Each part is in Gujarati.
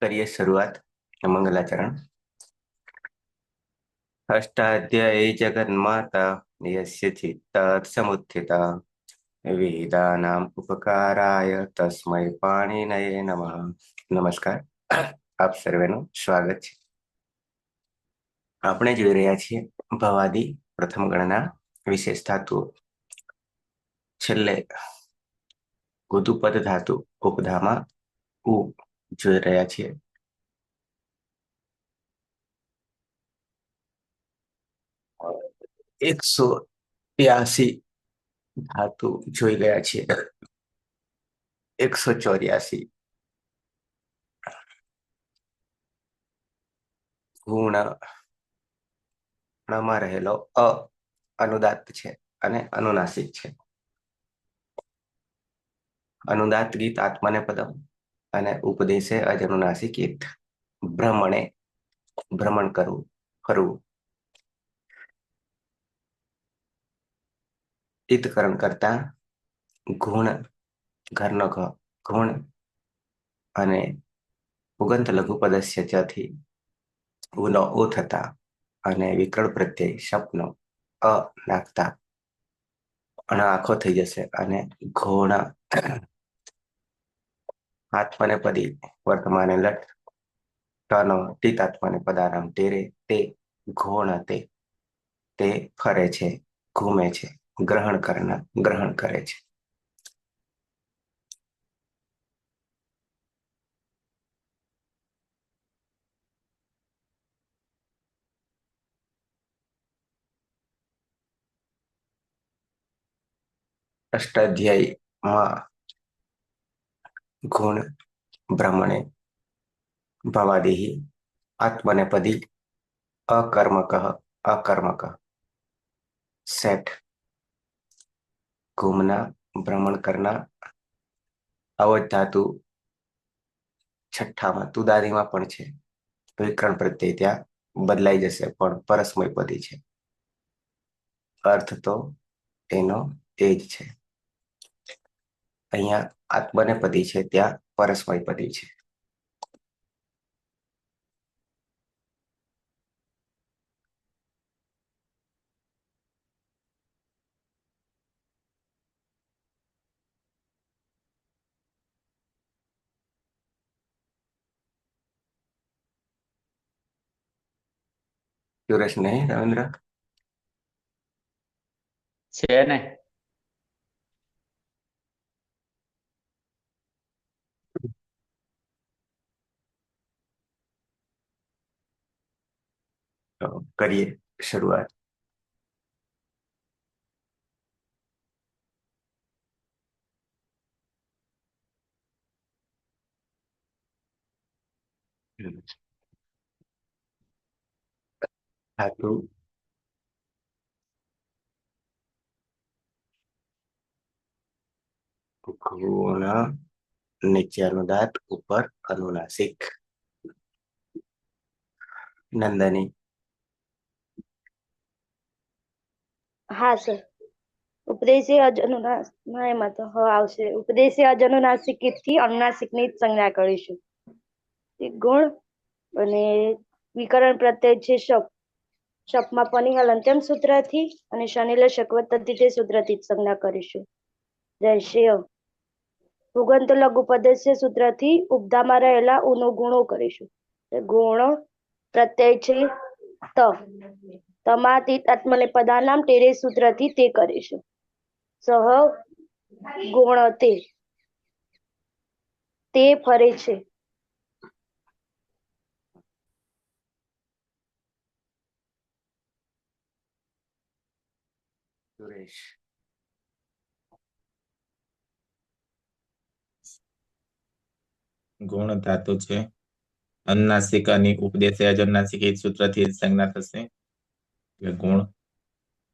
करिए शुरुआत। मंगलाचरण। अष्टाध्यायी जगन्माता यस्य चित्तात् समुत्थिता वेदानाम् उपकाराय तस्मै पाणिनये नमः। नमस्कार, આપ સર્વેનું સ્વાગત છે। આપણે જોઈ રહ્યા છીએ ભવાદી પ્રથમ ગણના વિશેષ ધાતુઓ। છેલ્લે ગુદુપદ ધાતુ ઉપધામાં ઉ જોઈ રહ્યા છીએ। 183 ધાતુ જોઈ ગયા છીએ। 184 ગુણમાં રહેલો અ અનુદાત્ત છે અને અનુનાસિક છે। अनुदात गीत आत्मने पदम અને ઉપદેશે અજનુનાસિક ગીત ભ્રમણે ભ્રમણ કરવું ફરવું। ઈતકરણ કરતા ગુણ ઘરનો ગુણ અને ઉગંત લઘુ પદસ્ય ચથી ઉનો ઉ થતા અને વિકરણ પ્રત્યય શબ્દનો અ નાખતા અને આખો થઈ જશે અને ઘોણ આત્મને પદી વર્તમાને લટ ટનો ટીત આત્મને પદારામ તેરે તે ઘોણ તે ફરે છે ઘૂમે છે ગ્રહણ કરનાર ગ્રહણ કરે છે। अष्टाध्यायीમાં गुण ब्रह्मणे भवादिः आत्मनेपदी अकर्मक सेठ घूमना भ्रमण करना अवध धातु छठ्ठाમાં તુદાદીમાં પણ છે। વિકરણ પ્રત્યય ત્યાં બદલાઈ જશે પણ પરસ્મય પદી છે। અર્થ તો એનો એ જ છે। અહીંયા આત્મનેપદી છે ત્યાં પરસ્મય પદી છે। સુરેશ નહીં રવિન્દ્ર છે ને તો કરીએ શરૂઆત। ધાતુ ગુણ નીચે અનુદાત ઉપર અનુનાસિક। નંદની હા સર, ઉપદેશી એમાં તો આવશે ઉપદેશી અજનુનાસિક થી અનુનાસિક ની સંજ્ઞા કરીશું। ગુણ અને વિકરણ પ્રત્યય છે શપ શપમાં પની હલંત્યમ સૂત્રથી અને શનિલશક તે સૂત્રથી જ સંજ્ઞા કરીશું। રહેશે ઉગંત લઘુ પદસ્ય સૂત્રથી ઉપધામાં રહેલા ઉનો ગુણો કરીશું। ગુણ પ્રત્યય છે ત તમાતીત આત્મને પદાનામ તેરે સૂત્રથી તે કરીશું। સહ ગુણ તે ફરે છે। સુરેશ ગુણ ધાતુ છે અનુનાસિક અને ઉપદેશ અજનુનાસિક એક સૂત્રથી સંજ્ઞા થશે। ગુણ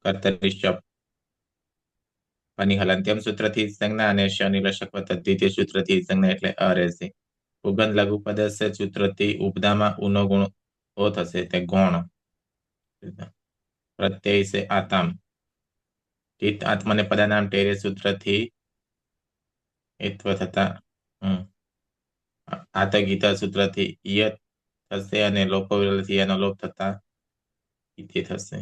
કર્તરી શપ અને હલંત્યમ સૂત્રથી સંજ્ઞા અને શનિલશક દ્વિતીય સૂત્રથી સંજ્ઞા એટલે અ રહેશે। ઉગંત લઘુ પદસ્ય સૂત્રથી ઉપધામાં ઉનો ગુણ ઓ થશે તે ગૌણ। પ્રત્યય છે આતામ હિત આત્મને પદાનામ તેરે સૂત્રથી એત્વ થતા આત ગીતા સૂત્રથી ઈયત થશે અને લોપો વિલોપથી એનો લોપ થતા ઈતે થશે.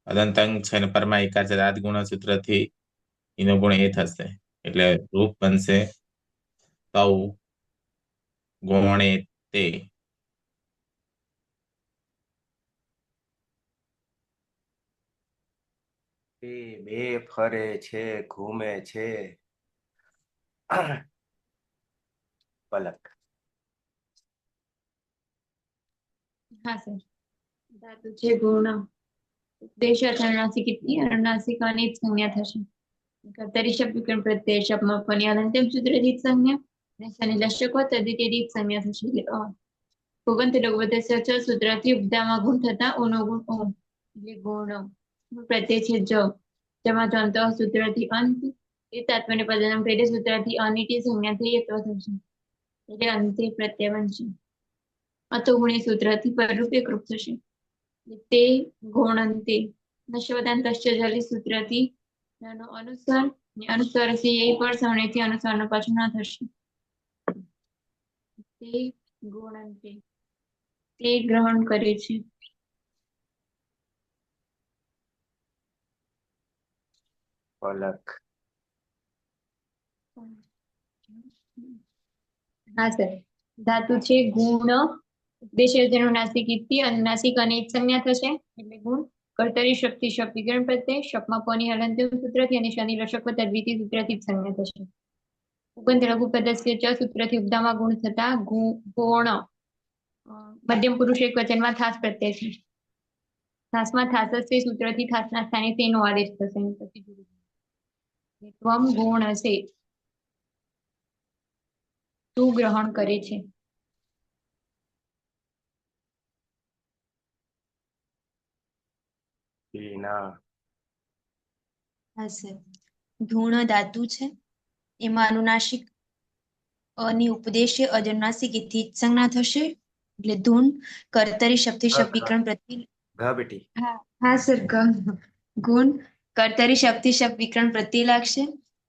અદંતંગ છે ને પરમાં એકાર છે આદ ગુણ સૂત્રથી એનો ગુણ એ થશે એટલે રૂપ બનશે તૌ ગોણે તે. તે બે ફરે છે ઘૂમે છે. પલક. હા સર. ધાતુ છે ગુણ. ઉપદેશ અનુનાસિક ઇતિ અનુનાસિક અનિત સંજ્ઞા થશે. કર્તરી શબ્દ વિકરણ પ્રત્યય શબ્દમાં ફની અનંતમ સૂત્રથી સંજ્ઞા અને શનિ લશ્યક હોય તદ્વિતીય સંજ્ઞા થશે. એટલે ભૂગંત લઘુપદસ્ય ચ સૂત્રથી ઉપદામાં ગુણ થતા ઓનો ગુણ ઓ એટલે ગુણ પ્રત્યય છે જેમાં જંત સૂત્રથી અંત એ તાત્મને પદનામ પેટે સૂત્રથી અનિટી સંજ્ઞા થઈ થશે. એટલે અંતે પ્રત્યય બનશે. અતો ગુણી સૂત્રથી પરરૂપ એકરૂપ થશે. તે ગુણંતે નશ્યવદાંતશ્ચ જલી સૂત્રથી અનુસાર અનુસાર એ પર સવર્ણથી અનુસારનો પાછું ના થશે. તે ગુણંતે તે ગ્રહણ કરે છે. પલક. હા સર. ધાતુ છે ગુણ ઉપદેશનાસિક ઇતિ અનુનાસિક અનિત સંજ્ઞા થશે. એટલે ગુણ કર્તરી શક્તિ શબ્દ વિકરણ પ્રત્યય શબ્દમાં પની હલંત્યમ સૂત્રથી અને શનિ લશક તદ્વિતીય સૂત્રથી સંજ્ઞા થશે. ઉપંત લઘુપદસ્ય ચ સૂત્રથી ઉપદામાં ગુણ થતા ગોણ મધ્યમ પુરુષ એક વચનમાં થાસ પ્રત્યય છે. થાસમાં થાસસ્ય સૂત્રથી થાસના સ્થાને તેનો આદેશ થશે. ત્વમ ગુણ હશે તું ગ્રહણ કરે છે. પીના. હા સર. ધૂણ ધાતુ છે એમાં અનુનાસિક અની ઉપદેશ્ય અજનુનાસિક ઇતિ સંજ્ઞા થશે. એટલે ધૂન કર્તરી શક્તિ શબ્દ વિકરણ પ્રત્યય ઘ બેટી. હા સર ગુણ કર્તરી શક્તિ શબ્દ વિકરણ પ્રત્યય લાગશે.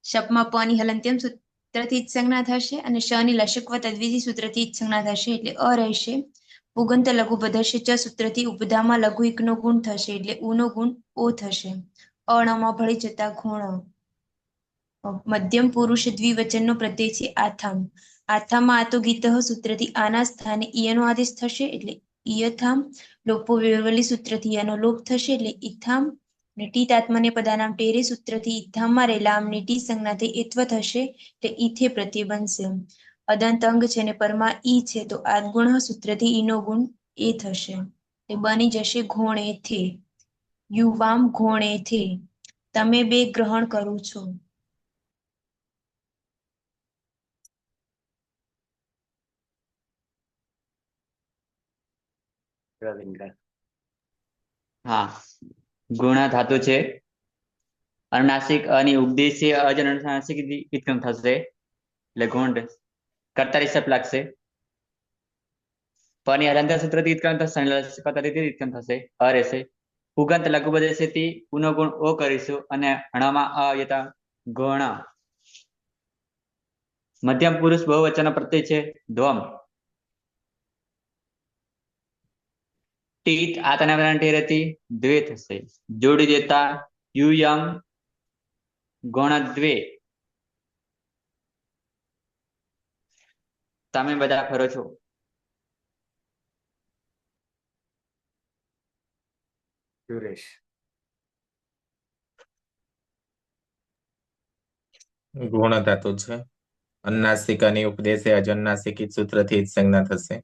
શબ્દમાં પની હલંત્યમ સૂત્રથી સંજ્ઞા થશે અને શની લશકવ તદ્વિધિ સૂત્રથી સંજ્ઞા થશે. એટલે અ રહેશે. પુગંત લઘુ પદસ્ય ચ સૂત્રથી ઉપધામાં લઘુ એકનો ગુણ થશે. એટલે ઉનો ગુણ ઓ થશે. અણમાં ભળી જતા ગુણ. મધ્યમ પુરુષ દ્વિવચનનો પ્રત્યય છે આથામ. આથામાં આતો ગીત સૂત્રથી આના સ્થાને ઈયનો આદેશ થશે. એટલે ઈયથામ લોપો વિવલી સૂત્રથી એનો લોપ થશે. એટલે ઈથામ ને ટી તાત્મને પદાનામ ટેરે સૂત્રથી ઈથામમાં રહેલા આમની ટી સંજ્ઞાથી એત્વ થશે. એટલે ઈથે પ્રત્યય બનશે. અદંત અંગ છે ને પરમાં ઈ છે તો આદગુણ સૂત્રથી ઈનો ગુણ એ થશે. એ બની જશે ઘોણેથી. યુવામ ઘોણેથી તમે બે ગ્રહણ કરો છો. રવિન્દ્ર. હા. ગુણ ધાતુ છે અનુનાસિક અને ઉપદેશીય અજનુનાસિક વિકરણ થશે. એટલે ગુણ કર્તારી શબ્દ લાગશે. પની હલંત્ય સૂત્રથી વિકરણ થશે. અ રહેશે. પુગંત લઘુપદસ્યથી ઉનો ગુણ ઓ કરીશું અને હણામાં અ યથા ગણ. મધ્યમ પુરુષ બહુવચન પ્રત્યય છે ધ્વમ. ટીત આતના ટેરેથી દ્વે થશે. જોડી દેતા યુયમ ગણ દ્વે. તમે બધા ફરો છો. સુરેશ. ગુણ ધાતુ છે અનુનાસિક અને ઉપદેશે અજનુનાસિક સૂત્રથી સંજ્ઞા થશે.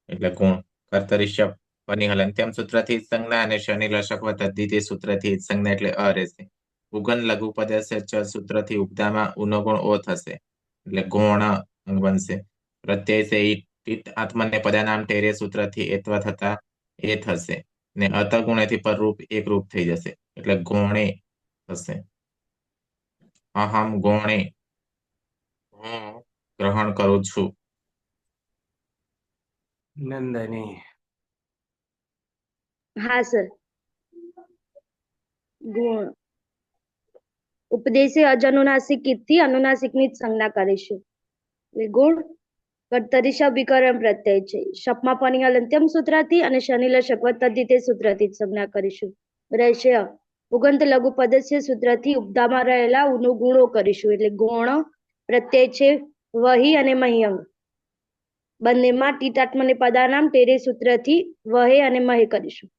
એટલે ગુણ કર્તરી શબ્દ પની હલંત્યમ સૂત્રથી સંજ્ઞા અને શનિ લશક તદ્વિતીય સૂત્રથી સંજ્ઞા એટલે અ રહેશે. ઉગન લઘુ પદસ્ય ચ સૂત્રથી ઉપદામાં ઉનો ગુણ ઓ થશે. એટલે ગુણ બનશે. પ્રત્યય છે ઈત આત્મને પદાનામ ટેરે સૂત્રથી એત્વ થતા એ થશે. ને અત ગુણેથી પરરૂપ એક રૂપ થઈ જશે. એટલે ગોણે થશે. અહમ ગોણે હું ગ્રહણ કરું છું. નંદની. હા સર. ગુણ ઉપદેશે અજનુનાસિક થી અનુનાસિકની જ સંજ્ઞા કરીશું. એટલે ગુણ કર્તરી શબ્દ વિકરણ પ્રત્યય છે. શપમાં પની હલંત્યમ સૂત્રથી અને શનિલ શકવત તે સૂત્રથી જ સંજ્ઞા કરીશું. રહેશે ઉગંત લઘુ પદસ્ય સૂત્રથી ઉપધામાં રહેલા ગુણો કરીશું. એટલે ગુણ પ્રત્યય છે વહી અને મહ્યંગ. બંનેમાં ટીટાત્મને પદાનામ તેરે સૂત્રથી વહે અને મહે કરીશું.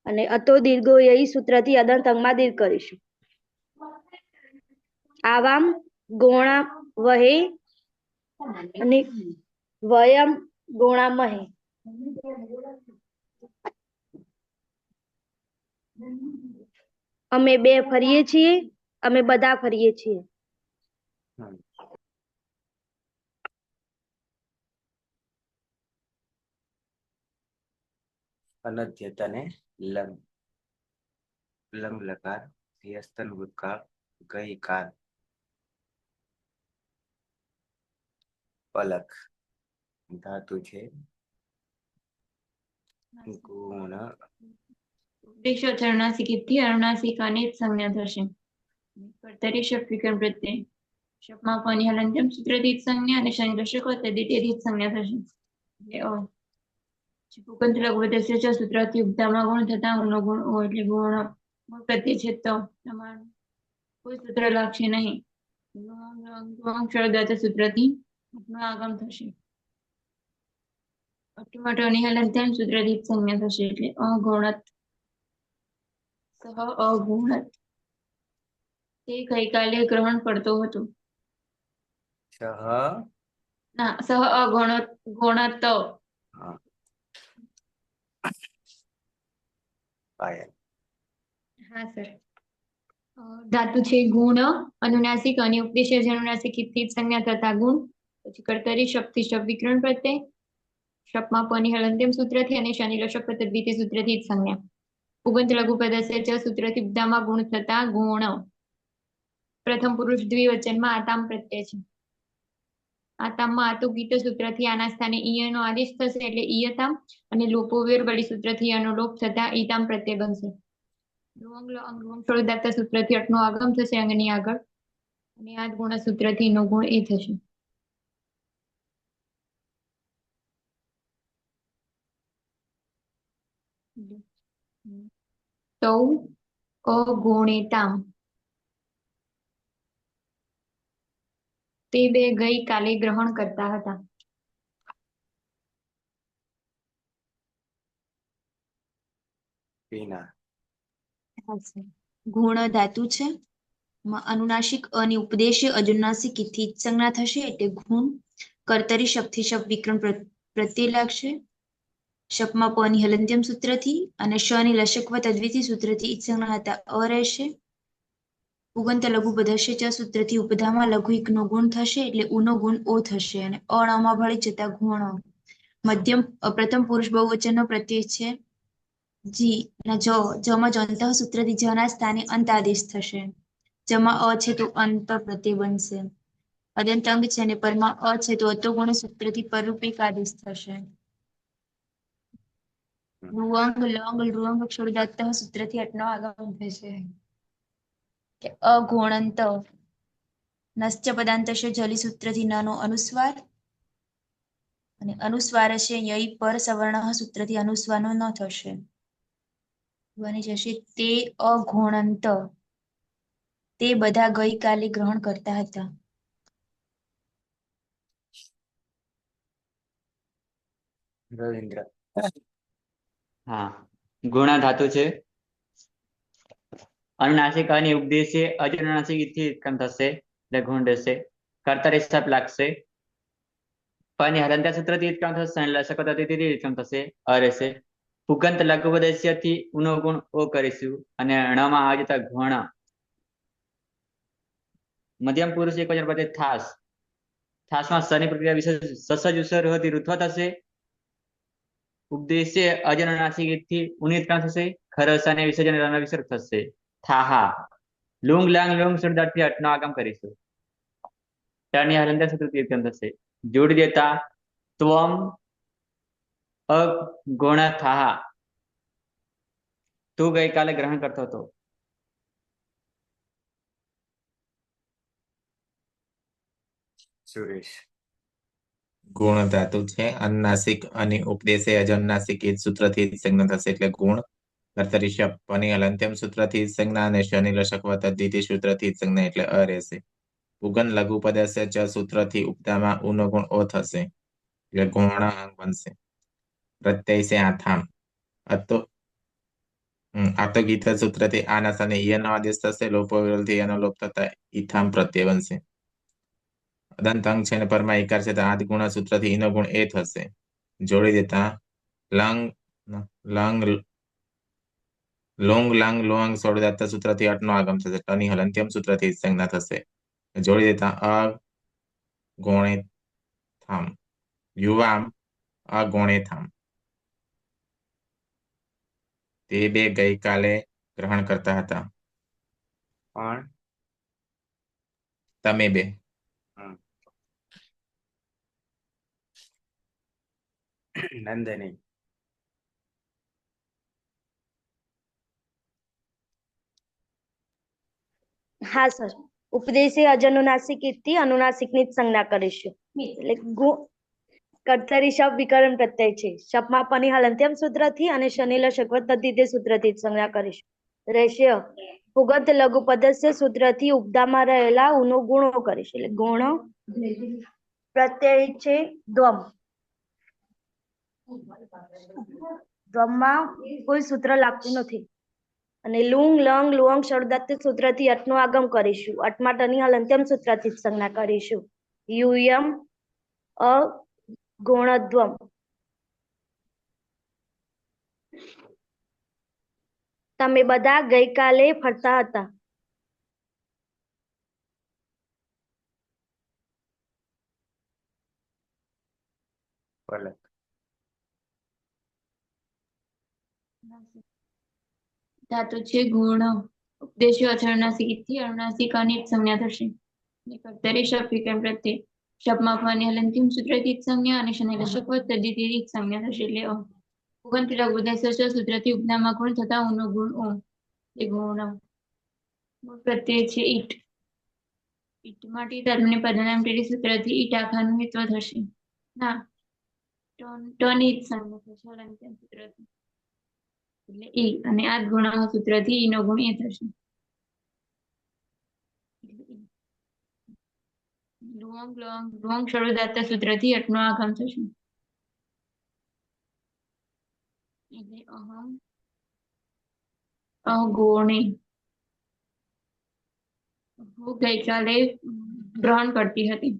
અને અતો દીર્ઘો યહી સૂત્રથી અદંત અંગમાં દીર્ઘ કરીશું. આવામ ગોણા વહે અને વયમ ગોણા મહે. અમે બે ફરીએ છીએ, અમે બધા ફરીએ છીએ. અનધ્યત અને લંગ. લંગ લકાર હસ્તન ભૂતકાળ ગઈકાલ પલક. ધાતુ છે ગુણ. ઉપદેશો અનુનાસિક થી અનુનાસિકાની જ સંજ્ઞા થશે. કર્તરી શબ્દ વિકરણ પ્રત્યય શપમાં પની હલંત્યમ સૂત્રથી જ સંજ્ઞા અને શનિ દશક તેથી જ સંજ્ઞા થશે. એટલે પુગંત લઘુપદસ્ય ચ સૂત્રથી ઉપધામાં ગુણ થતા ગુણો ગુણ ઓ એટલે ગુણ પ્રત્યય છે તો તમારું કોઈ સૂત્ર લાગશે નહીં. ક્ષળદાતા સૂત્રથી આગમ થશે. માટે અનિહલંત્યમ સૂત્રથી જ સંજ્ઞા થશે. એટલે અગુણત સહ અગુણત. તે ગઈકાલે ગ્રહણ કરતો હતો. સહ ના સહ અગુણત ગુણત. પાયલ. હા સર. ધાતુ છે ગુણ અનુનાસિક અને ઉપદેશ અનુનાસિક થી સંજ્ઞા થતા ગુણ. પછી કર્તરી શક્તિ શબ્દ વિકરણ પ્રત્યય શપમાં પની હલંત્યમ સૂત્રથી અને શનિ લશક દ્વિતીય સૂત્રથી જ સંજ્ઞા. ઉગંત લઘુપદસ્ય ચ સૂત્રથી ઉપધામાં ગુણ થતા ગુણ. પ્રથમ પુરુષ દ્વિવચનમાં આતામ પ્રત્યય છે. આતામમાં આતો ગીત સૂત્રથી આના સ્થાને ઈયનો આદેશ થશે એટલે ઈયતામ અને લોપોવેર બળી સૂત્રથી આનો લોપ થતા ઈતામ પ્રત્યય બનશે. દાતા સૂત્રથી અટનો આગમ થશે અંગની આગળ અને આ ગુણ સૂત્રથી નો ગુણ એ થશે. તૌ અગુણેતામ. તે બે ગઈ કાલે ગ્રહણ કરતા હતા. પીના. ગુણ ધાતુ છે. અનુનાસિક અને ઉપદેશ અજુનાસિક થી જ સંજ્ઞા થશે એટલે ગુણ. કર્તરી શબ્દ શબ્દ વિકરણ પ્રત્યય લાગશે. શપમાં પની હલંત્યમ સૂત્રથી અને શની લશકવત અદ્વિતીય સૂત્રથી ઈજ સંજ્ઞા હતા અ રહેશે. ઉગંત લઘુ પદસ્ય ચ સૂત્રથી ઉપધામાં લઘુ એક નો ગુણ થશે એટલે ઉનો ગુણ ઓ થશે અને અણમાં ભળી જતા ગુણ. મધ્યમ પ્રથમ પુરુષ બહુવચનનો પ્રત્યય છે જી ના જમાં જંત સૂત્રથી જના સ્થાને અંત આદેશ થશે. જમાં અ છે તો અંત પ્રત્યય બનશે. અદંત અંગ છે અને પરમાં અ છે તો અતો ગુણ સૂત્રથી પરરૂપિક આદેશ થશે. રુઅંગ લોંગ રુઅંગ ક્ષુરદાત્ત સૂત્રથી અટનો આગમ થશે. અગુણંત નશ્ચ પદાંતશ જલી સૂત્રથી નનો અનુસ્વાર અને અનુસ્વાર છે યઈ પર સવર્ણ સૂત્રથી અનુસ્વારનો ન થશે. બની જશે તે અગુણંત. તે બધા ગઈકાલે ગ્રહણ કરતા હતા. રવિન્દ્ર. હા ગુણા ધાતુ છે. અનુનાસિક અને ઉપદેશે અજનુનાસિક થી ઉત્પન્ન થશે એટલે ગુણ રહેશે. કર્તરી શબ્દ લાગશે. પની હલંત્યા સૂત્રથી ઉત્પન્ન થશે અને લસકથી ઉત્પન્ન થશે અ રહેશે. પુગંત લઘુપદસ્ય થી ઉનો ગુણ ઓ કરીશું અને અણમાં આવી જતા ગુણ. મધ્યમ પુરુષ એક વચન પદે થાસ. થાસમાં સની પ્રક્રિયા વિશે સસજ ઉસર હોતી ઋત્વ થશે. ઉપદેશ્ય અજનુનાસિક થી ઉનિત થશે. ખરસાને વિસર્જન વિસર્ગ થશે. થાહા લુંગ લાંગ લુંગ સુરદાર્થી અટનો આગમ કરીશું. ટની હલંત્યા સૂત્રથી ઉત્પન્ન થશે. જોડી દેતા ત્વમ અગુણથાહ. તું ગઈકાલે ગ્રહણ કરતો હતો. સુરેશ. ગુણ ધાતુ છે. અનુનાસિક અને ઉપદેશે અજનુનાસિક એ જ સૂત્રથી જ સંજ્ઞા થશે એટલે ગુણ. કર્તરી શપ પની હલંત્યમ સૂત્રથી જ સંજ્ઞા અને શનિ લશક તદ્ધિતિ સૂત્રથી જ સંજ્ઞા એટલે અ રહેશે. પુગન લઘુ પદસ્ય ચ સૂત્રથી ઉપદામાં ઉનો ગુણ ઓ થશે એટલે ગુણ બનશે. પ્રત્યય છે આથામ. આતો ગીત સૂત્રથી આના સ્થાને ઈયનો આદેશ થશે. લોપો વિરોધથી એનો લોપ થતા ઈથામ પ્રત્યય બનશે. અદંત અંગ છે ને પરમાં એકાર છે તો આદ ગુણ સૂત્રથી ઈનો ગુણ એ થશે. જોડી દેતા લંગ લંગ લોંગ લાંગ લોંગ સોડદાતા સૂત્રથી અટનો આગમ થશે. ટની હલંત્યમ સૂત્રથી સંજ્ઞા થશે. જોડી દેતા અગોણે થામ યુવામ અગોણે થામ. તે બે ગઈકાલે ગ્રહણ કરતા હતા. પણ તમે બે. નંદની. હા સર, ઉપદેશી અજનુનાસિક થી અનુનાસિકની જ સંજ્ઞા કરીશું. એટલે કર્તરી શબ્દ વિકરણ પ્રત્યય છે. શપમાં પની હલંત્યમ સૂત્રથી અને શનિ લશક તદ્ધિતિ સૂત્રથી જ સંજ્ઞા કરીશું. રહેશે પુગંત લઘુ પદસ્ય સૂત્રથી ઉપદામાં રહેલા ઉનો ગુણો કરીશું. એટલે ગુણો પ્રત્યય છે દ્વમ. દ્વમમાં કોઈ સૂત્ર લાગતું નથી. અને લુંગ લંગ લુઅંગ શબ્દાર્થ સૂત્રથી અટનો આગમ કરીશું. અટમાં ટની હલંત્યમ સૂત્રથી જ સંજ્ઞા કરીશું. યુયમ અ ગુણદ્વમ. તમે બધા ગઈકાલે ફરતા હતા. પલક. ધાતુ છે ગુણ. ઉપદેશો અનુનાસિક થી અનુનાસિકાની જ સંજ્ઞા થશે. કર્તરી શપ વિકરણ પ્રત્યય. શપમાં પની હલંત્યમ સૂત્રથી જ સંજ્ઞા અને શનિ લશક તદ્ધિતિ જ સંજ્ઞા થશે એટલે અ. પુગંત લઘુ પદસ્ય સૂત્રથી ઉપદામાં ગુણ થતા ઉનો ગુણ ઓ. એ ગુણ પ્રત્યય છે ઈટ. ઈટ માટે તદ્મને પદનામ ટેરી સૂત્રથી ઈટ આખાનું હિત્વ થશે. ના ટની જ સંજ્ઞા થશે હલંત્યમ સૂત્રથી. એટલે ઈ અને આ ગુણ સૂત્રથી ઈનો ગુણ એ થશે. લુઅંગ લોંગ લુઅંગ શરૂદાતા સૂત્રથી અટનો આગમ થશે. એટલે અહમ અગોણે. હું ગઈકાલે ગ્રહણ કરતી હતી.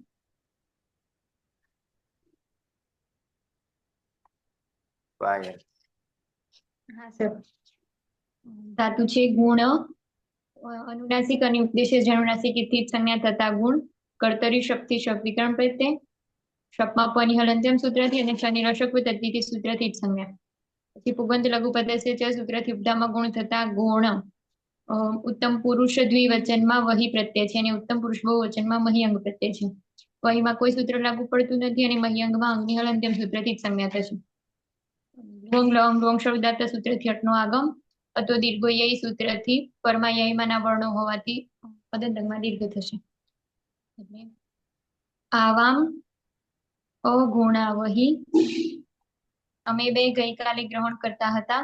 પાયલ. હા સર, ધાતુ છે ગુણ. અનુનાસિક અને ઉપદેશે જનુનાસિક થી જ સંજ્ઞા થતા ગુણ. કર્તરી શક્તિ શબ્દ વિકરણ પ્રત્યય. શપમાં પની હલંત્યમ સૂત્રથી અને શનિ લશક તદ્ધિતિ સૂત્રથી જ સંજ્ઞા. પછી પુગંત લઘુ પદસ્ય ચ સૂત્રથી ઉપદામાં ગુણ થતા ગુણ. ઉત્તમ પુરુષ દ્વિવચનમાં વહી પ્રત્યય છે અને ઉત્તમ પુરુષ બહુવચનમાં મહ્યંગ પ્રત્યય છે. વહીમાં કોઈ સૂત્ર લાગુ પડતું નથી અને મહ્યંગમાં અંગની હલંત્યમ સૂત્રથી જ સંજ્ઞા થશે. લોંગ લોંગ લોંગ શબ્દાર્થ સૂત્રથી અટનો આગમ. અતો દીર્ઘો યય સૂત્રથી પરમાં યયમાંના વર્ણો હોવાથી પદંતમાં દીર્ઘ થશે. એટલે આવામ અગુણાવહી. અમે બે ગઈકાલે ગ્રહણ કરતા હતા.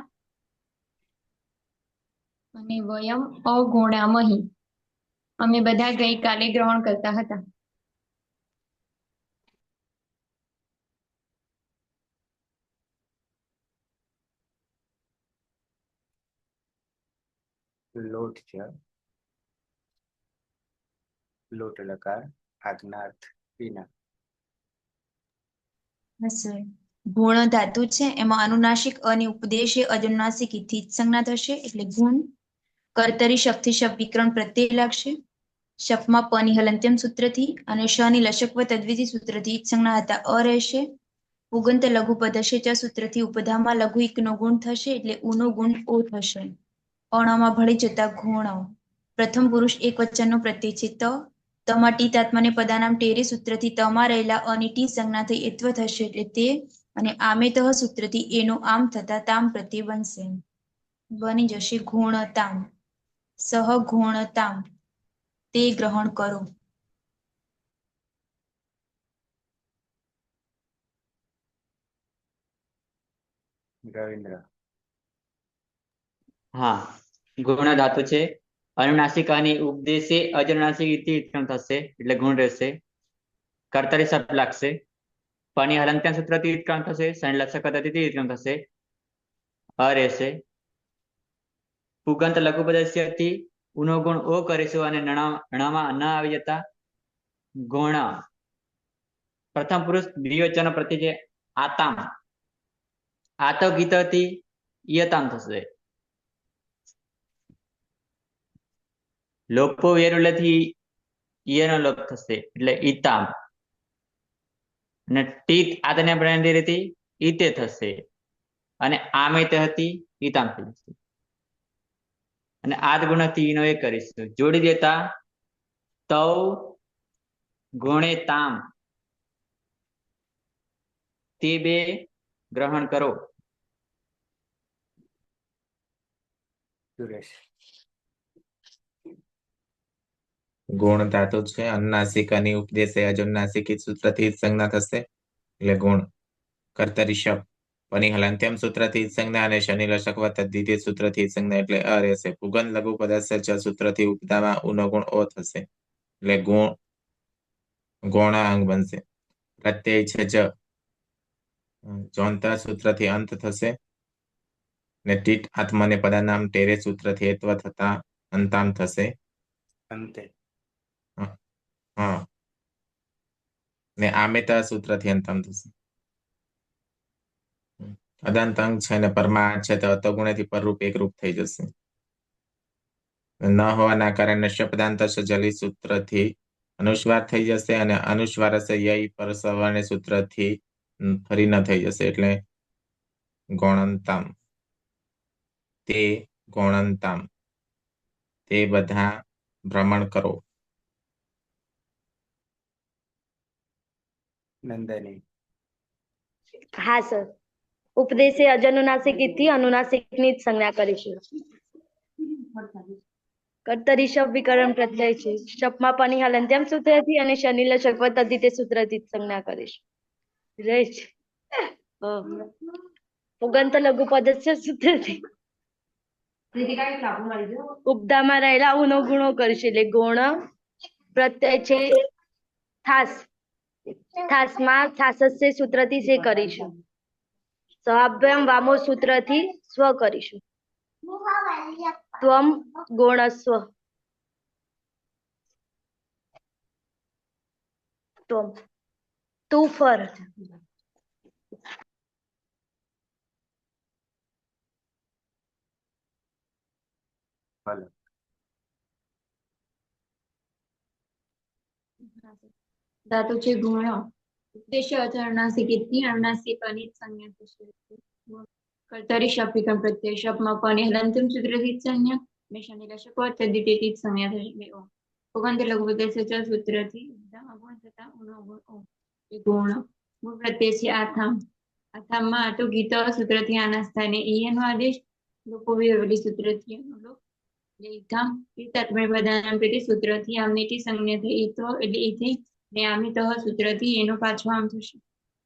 અને વયમ અગુણામહી. અમે બધા ગઈકાલે ગ્રહણ કરતા હતા. લોટ છે. લોટ લકાર આજ્ઞાર્થ વિના. ગુણ ધાતુ છે એમાં અનુનાસિક અને ઉપદેશે અજનુનાસિક થી જ સંજ્ઞા થશે એટલે ગુણ. કર્તરી શક્તિ શબ્દ વિકરણ પ્રત્યય લાગશે. શપમાં પની હલંત્યમ સૂત્રથી અને શની લશક તદ્વિધિ સૂત્રથી જ સંજ્ઞા હતા અ રહેશે. પુગંત લઘુ પદશે ચ સૂત્રથી ઉપધામાં લઘુ ઈકનો ગુણ થશે એટલે ઉનો ગુણ ઓ થશે. અણમાં ભળી જતા ગુણ. પ્રથમ પુરુષ એક વચનનો પ્રત્યય છે ત. તમાં ટી તાત્માને પદાનામ ટેરે સૂત્રથી તમાં રહેલા અને ટી સંજ્ઞા થઈ એત્વ થશે એટલે તે. અને આમે તહ સૂત્રથી એનો આમ થતા તામ પ્રત્યય બનશે. બની જશે ગુણતામ. સહ. ગુણતામ તે ગ્રહણ કરો. રવિન્દ્ર. હા, ગુણ ધાતુ છે. અનુનાસિકાની ઉપદેશે અજનુનાસિક ઇતિ ઉત્ક્રમ થશે એટલે ગુણ રહેશે. કર્તરી સપ લાગશે. પની હલંત્યાન સૂત્રથી ઉત્ક્રમ થશે. સંલક્ષક પદ્ધતિથી ઉત્ક્રમ થશે. અ રહેશે. પુગંત લઘુ પદસ્યથી ઉનો ગુણ ઓ કરીશું અને ણમાં ન આવી જતા ગુણ પ્રથમ પુરુષ દ્વિવચન પ્રતિ છે આતામ આતો ગીતથી ઈયતામ થશે. લોપો વેરુલેથી ઈયનો લોપ થશે એટલે ઈતામ. અને ટીત આતને પ્રેરથી ઈતે થશે અને આમે તે હતી ઈતામ થઈ જશે. અને આદ ગુણથી ઈનો એ કરીશું જોડી દેતા તૌ ગુણે તામ તે બે ગ્રહણ કરો. સુરેશ. ગુણ ધાતુ છે. અનુનાસિકાની ઉપદેશે અજનુનાસિકી સૂત્રથી જ સંજ્ઞા થશે એટલે ગુણ. કર્તરી શપ પની હલંત્યમ સૂત્રથી જ સંજ્ઞા અને શનિ લશક વત્તા દ્વિતીય સૂત્રથી જ સંજ્ઞા એટલે અ રહેશે. પુગંત લઘુ પદસ્ય ચ સૂત્રથી ઉપદામાં ઉનો ગુણ ઓ થશે એટલે ગૌણ અંગ બનશે. પ્રત્યય છે જ જોંતા સૂત્રથી અંત થશે ને ટીટ આત્મને પદાનામ ટેરે સૂત્રથી એત્વ થતા અંતામ થશે. અંતે. હા, ને આમેત સૂત્રથી અંતમ થશે. અદંત અંગ છે ને પરમા છે તો અતગુણેથી પરરૂપ એકરૂપ થઈ જશે. ન હોવાના કારણે શબ્દાંત જલી સૂત્રથી અનુસ્વાર થઈ જશે અને અનુસ્વાર ય પર સવર્ણ સૂત્રથી ફરી ન થઈ જશે એટલે ગૌણંતામ. તે ગૌણંતામ તે બધા ભ્રમણ કરો. નંદની. હા સર. ઉપદેશે અજનુનાસિક ઇતિ અનુનાસિકની જ સંજ્ઞા કરીશું. કર્તરી શપ વિકરણ પ્રત્યય છે. શપમાં પની હલંત્યમ સૂત્રથી અને શનિ લશક વત્તા તે સૂત્રથી જ સંજ્ઞા કરીશું. રેચ પુગંત લઘુ પદસ્ય સૂત્રથી ઉપદામાં રહેલા ઉનો ગુણો કરીશું એટલે ગુણ પ્રત્યય છે થાસ. થાસમાં થાસસ્ય સૂત્રથી સે કરીશું. સ્વાભ્યામ વામો સૂત્રથી સ્વ કરીશું. ત્વમ ગુણસ્વ ત્વમ તું ફર ભલે. ધાતુ છે ગુણ. ઉપદેશ અનુનાસિક ઇતિ અનુનાસિકાની જ સંજ્ઞા થશે. કર્તરી શપ વિકરણ પ્રત્યય શપમાં પની હલંત્યમ સૂત્રથી જ સંજ્ઞા અને શનિ લશક વત્તા દ્વિતીયથી જ સંજ્ઞા થશે. પુગંત લઘુ પદસ્ય ચ સૂત્રથી ગુણ થતા ઉનો ગુણ ઓ ગુણ. ગુણ પ્રત્યય છે આથામ. આથામમાં આટુ ગીત સૂત્રથી આના સ્થાને ઈયનો આદેશ. લોપો વિરવલી સૂત્રથી લોપ લેખામ તાત્મય પદાનામ પેટી સૂત્રથી આમનીટી સંજ્ઞા થઈ તો એટલે એ થઈ ને આમિત સૂત્રથી એનો પાછો આમ થશે.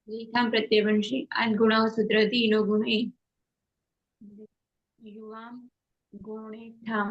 લેખામ પ્રત્યય બનશે. આ ગુણ સૂત્રથી એનો ગુણ એ યુવામ ગુણે ઠામ.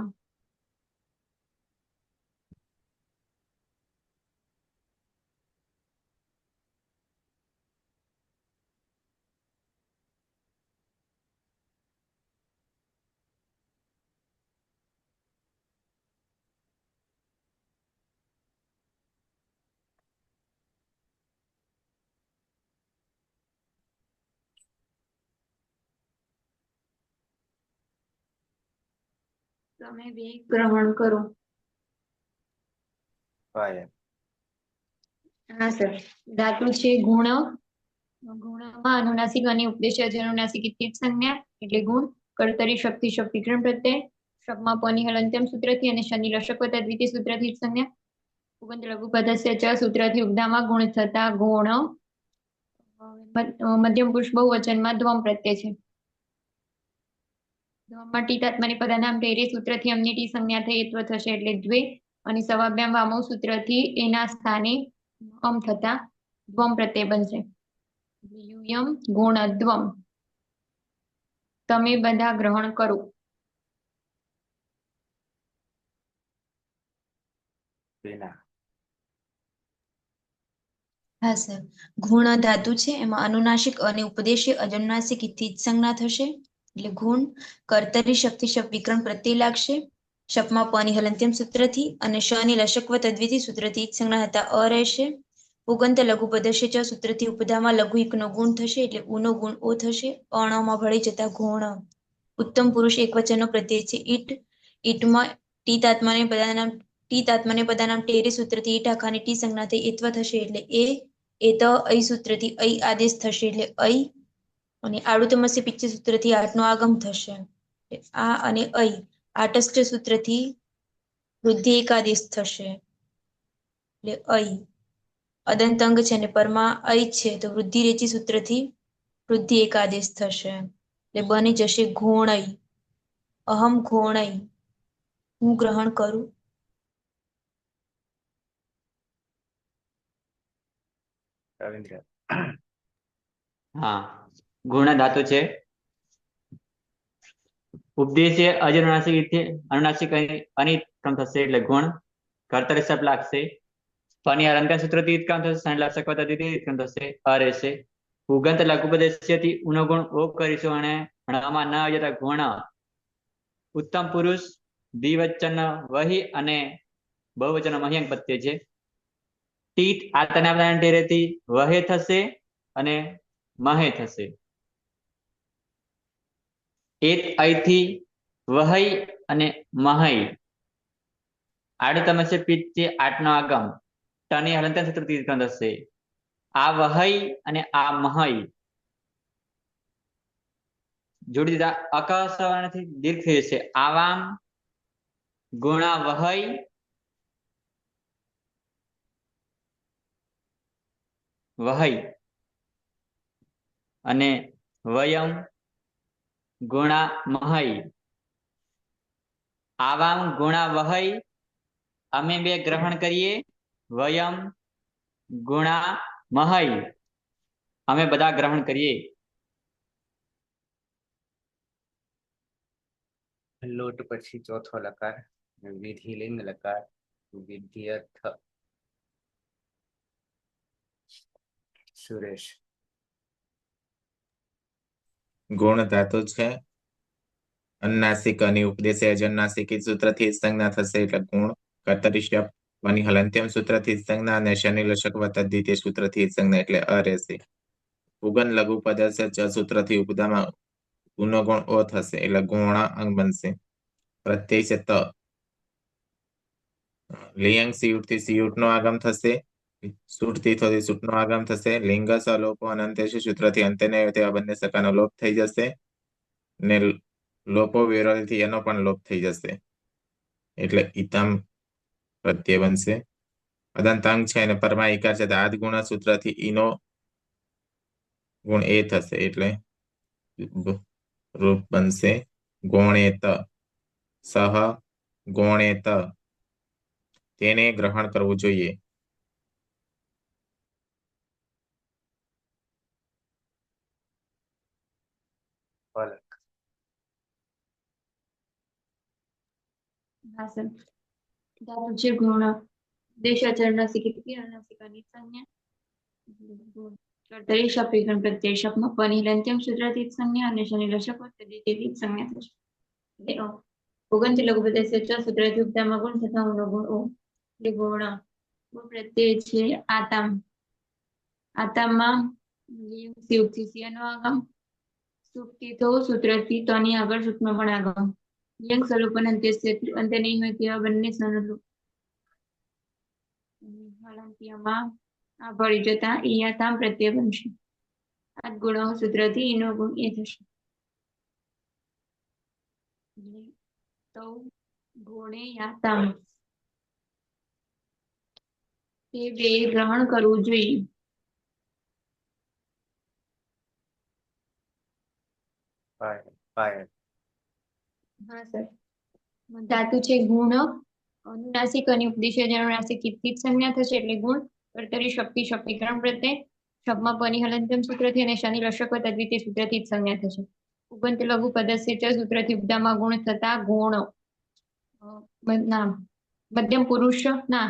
તમે બે ગ્રહણ કરો. પાયલ. હા સર. ધાતુ છે ગુણ. ગુણમાં અનુનાસિક અને ઉપદેશ અનુનાસિક ઇતિ જ સંજ્ઞા એટલે ગુણ. કર્તરી શક્તિ શપ વિકરણ પ્રત્યય શપમાં પની હલંત્યમ સૂત્રથી અને શનિ લશક વત્તા દ્વિતીય સૂત્રથી જ સંજ્ઞા. પુગંત લઘુ પદસ્ય ચ સૂત્રથી ઉપદામાં ગુણ થતા ગુણ. મધ્યમ પુરુષ બહુવચનમાં દ્વમ પ્રત્યય છે. દ્વમમાં ટી તાત્મની પદાનામ ટેરે સૂત્રથી અમની ટી સંજ્ઞા થઈ એત્વ થશે એટલે દ્વે અને સવાભ્યામ વામો સૂત્રથી એના સ્થાને અમ થતા દ્વમ પ્રત્યય બનશે. યુયમ ગુણદ્વમ. તમે બધા ગ્રહણ કરો. બેના હા સર, ગુણ ધાતુ છે એમાં અનુનાસિક અને ઉપદેશી અજનુનાસિક થી જ સંજ્ઞા થશે. એટલે ગુણ કર્તરી શક્તિ શબ્દ વિકરણ પ્રત્યય લાગશે. શપમાં પની હલંત્યમ સૂત્રથી અને શની લશકવ તદ્વિધિ સૂત્રથી જ સંજ્ઞા હતા અ રહેશે. ઉગંત લઘુ પદસ્ય ચ સૂત્રથી ઉપધામાં લઘુ એકનો ગુણ થશે એટલે ઉનો ગુણ ઓ થશે. અણમાં ભળી જતા ગુણ. ઉત્તમ પુરુષ એક વચનનો પ્રત્યય છે ઈટ. ઈટમાં ટીતાત્માને પદાનામ ટેરે સૂત્રથી ઈટ આખાની ટી સંજ્ઞા થઈ એત્વ થશે એટલે એ તો અઈ સૂત્રથી અઈ આદેશ થશે એટલે અઈ. અને આડુતમસ્ય પિચ્છ સૂત્રથી આઠનો આગમ થશે. આ અને અઈ આટસ્ટ સૂત્રથી વૃદ્ધિ એકાદેશ થશે એટલે અઈ. અદંતંગ છે ને પરમાં અઈ છે તો વૃદ્ધિ રેચી સૂત્રથી વૃદ્ધિ એકાદેશ થશે એટલે બની જશે ઘોણઈ. અહમ ઘોણઈ, હું ગ્રહણ કરું. રવિન્દ્ર હા, ગુણ ધાતુ છે. ઉપદેશ્ય અનુનાસિક અનિત કામ થશે એટલે ગુણ. કર્તરી શબ્દ લાગશે. ફની અલંકાર સૂત્રથી કામ થશે. સંલક્ષક પદ્ધતિથી કામ થશે અ રહેશે. ઉગંત લઘુપદેશ્યથી ઉનો ગુણ ઓ કરીશું અને ણમાં ન આવી જતા ગુણ. ઉત્તમ પુરુષ દ્વિવચન વહી અને બહુવચન મહ્યંક પ્રત્યય છે. ટીટ આતના ટેરેથી વહે થશે અને મહે થશે. એક અહીંથી વહઈ અને મહઈ. આડુતમસ્ય પિત્ત છે આઠનો આગમ. ટની હલંતર સૂત્રથી થશે. આ વહઈ અને આ મહઈ જોડી દીધા અકસ્વરથી દીર્ઘ થઈ જશે. આવામ ગુણા વહઈ વહઈ અને વયમ ગુણા મહઈ. આવામ ગુણા વહઈ અમે બે ગ્રહણ કરીએ. વયમ ગુણા મહઈ અમે બધા ગ્રહણ કરીએ. લોટ પછી ચોથો લકાર વિધિલિંગ લકાર વિધ્યર્થ. સુરેશ ગુણ ધાતુ છે. અનુનાસિક અને ઉપદેશે અજનુનાસિક સૂત્રથી જ સંજ્ઞા થશે એટલે ગુણ. કર્તરી શબ્દ પની હલંત્યમ સૂત્રથી જ સંજ્ઞા અને શનિ લશક તદ્વિતીય સૂત્રથી જ સંજ્ઞા એટલે અ રહેશે. ઉગન લઘુ પદસ્ય ચ સૂત્રથી ઉપદામાં ગુનો ગુણ ઓ થશે એટલે ગુણ અંગ બનશે. પ્રત્યય છે ત. લિયંગ સિયુટથી સિયુટનો આગમ થશે. સુટથી થોડી સુટનો આગમ થશે. લિંગ સલોપો અનંતેશ સૂત્રથી અંતેને તેવા બંને સકાનો લોપ થઈ જશે. ને લોપો વિરોધથી એનો પણ લોપ થઈ જશે એટલે ઈતમ પ્રત્યય બનશે. અદંતાંગ છે અને પરમા ઈકાર છે આદ ગુણ સૂત્રથી ઈનો ગુણ એ થશે એટલે રૂપ બનશે ગોણેત. સહ ગોણેત તેને ગ્રહણ કરવું જોઈએ. પલક હા સર, ધાતુ છે ગુણ. દેશાચરણાસિક કેટલી અનુનાસિકાની સંજ્ઞા. કર્તરી શબ્દ વિકરણ પ્રત્યય શબ્દમાં પની હલંત્યમ સૂત્રથી જ સંજ્ઞા અને શનિ લશક તદ્વિતીયથી જ સંજ્ઞા થશે. ઉગંત લઘુપદેશ્ય ચ સૂત્રથી ઉપધામાં ગુણ થતા ઉનો ગુણ ઓ એટલે ગુણ. ગુણ પ્રત્યય છે આતામ. આતામાં સિયુક્તિ સિયાનો આગમ. સુક્તિ તો સૂત્રથી તની આગળ સૂત્રમાં પણ આગમ. યંગ સ્વરૂપન અંતે નહીં હોય તેવા બંને સ્વરૂપ હલંતિયામાં આ ભળી જતા અહીંયા તામ પ્રત્યય બનશે. આ ગુણો સૂત્રથી એનો ગુણ એ થશે. તો ગુણે યાતામ તે બે ગ્રહણ કરવું જોઈએ. પાયલ હા સર, ધાતુ છે ગુણ. અનુનાસિક અને ઉપદેશ અનુનાસિક થી જ સંજ્ઞા થશે એટલે ગુણ. કર્તરી શક્તિ શક્તિકરણ પ્રત્યય શબ્દમાં પની હલંત્યમ સૂત્રથી અને શનિ લશક તદ્વિતીય સૂત્રથી જ સંજ્ઞા થશે ઉગંત લઘુ પદસ્ય ચ સૂત્રથી ઉપધામાં ગુણ થતા ગુણ ના મધ્યમ પુરુષ ના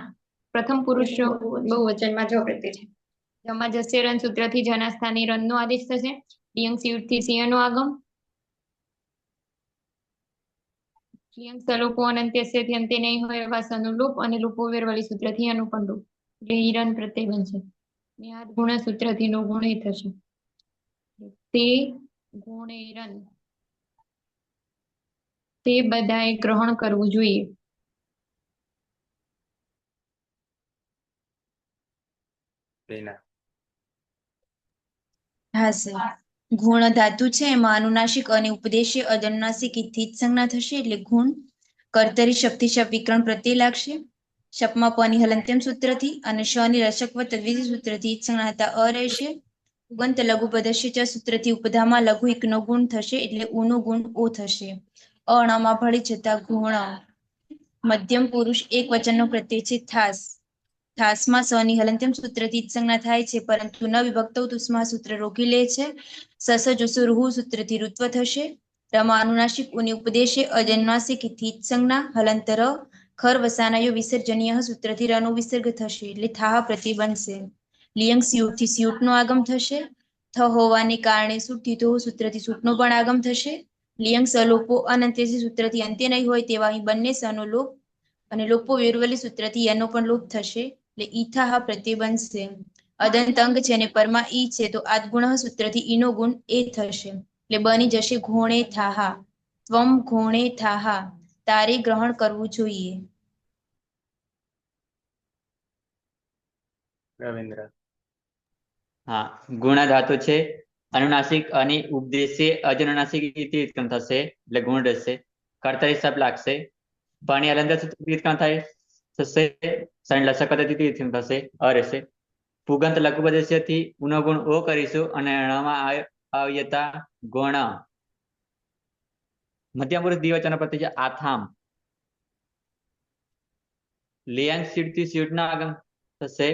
પ્રથમ પુરુષ બહુવચનમાં જ પ્રત્યય છે. જમા જશે રન સૂત્રથી જના સ્થાને રન નો આદેશ થશે. લિયંગ સિયુટથી સિંહ નો આગમ. લિયંગ સલોપો અનંત્યસ્યથી અંતે નહીં હોય એવા સનુલોપ અને લોપો વેરવાળી સૂત્રથી અનુપણ લોપ એટલે હિરન પ્રત્યય બનશે. નિહાત ગુણ સૂત્રથી નો ગુણ એ થશે. તે ગુણેરન તે બધાએ ગ્રહણ કરવું જોઈએ. રીના હા સર. ગુણ ધાતુ છે એમાં અનુનાસિક અને ઉપદેશી અજનુનાસિક થી જ સંજ્ઞા થશે એટલે ગુણ. કર્તરી શક્તિ શપ વિકરણ પ્રત્યય લાગશે. શપમાં પની હલંત્યમ સૂત્રથી અને શની રસકવ તદ્વિધિ સૂત્રથી જ સંજ્ઞા હતા અ રહેશે. ઉગંત લઘુ પદસ્ય ચ સૂત્રથી ઉપધામાં લઘુ એકનો ગુણ થશે એટલે ઉનો ગુણ ઓ થશે. અણમાં ભળી જતા ગુણ. મધ્યમ પુરુષ એક વચનનો પ્રત્યય છે થાસ. થાસમાં સની હલંત્યમ સૂત્રથી જ સંજ્ઞા થાય છે પરંતુ ન વિભક્ત તુસ્મા સૂત્ર રોકી લે છે. સસ જુસુ રૂહુ સૂત્રથી ઋત્વ થશે. રમાં અનુનાસિક ઉની ઉપદેશે અજન્માસિક થી જ સંજ્ઞા હલંતર ખર વસાનાયો વિસર્જનીય સૂત્રથી રનો વિસર્ગ થશે એટલે થાહ પ્રતિ બનશે. લિયંગ સિયુટથી સિયુટ નો આગમ થશે. થ હોવાને કારણે સુઠ્ઠી સૂત્રથી સૂટનો પણ આગમ થશે. લિયંગ સલોપો અનંત્યથી સૂત્રથી અંત્ય નહીં હોય તેવા અહીં બંને સનો લોપ અને લોપો વિરવલી સૂત્રથી એનો પણ લોપ થશે એટલે ઈથા પ્રત્યય બનશે. અદંત અંગ છે અને પરમાં ઈ છે તો આદગુણ સૂત્રથી ઈનો ગુણ એ થશે એટલે બની જશે ઘોણે થાહા. ત્વમ ઘોણે થાહા તારે ગ્રહણ કરવું જોઈએ. રવિન્દ્ર હા, ગુણ ધાતુ છે અનુનાસિક અને ઉપદેશે અજનુનાસિક ઉત્પન્ન થશે એટલે ગુણ રહેશે. કર્તરી શબ્દ લાગશે. પાણી અલંકાર સૂત્રથી થાય થશે. સણ લસક પદ્ધતિથી થશે અ રહેશે. પુગંત લઘુ પદસ્યથી ઉનો ગુણ ઓ કરીશું અને ણમાં આવ્યતા ગુણ મધ્યમ પુરુષ દ્વિવચન પ્રત્યય આથામ. લિયંગ સીટથી સીટ ના આગમ થશે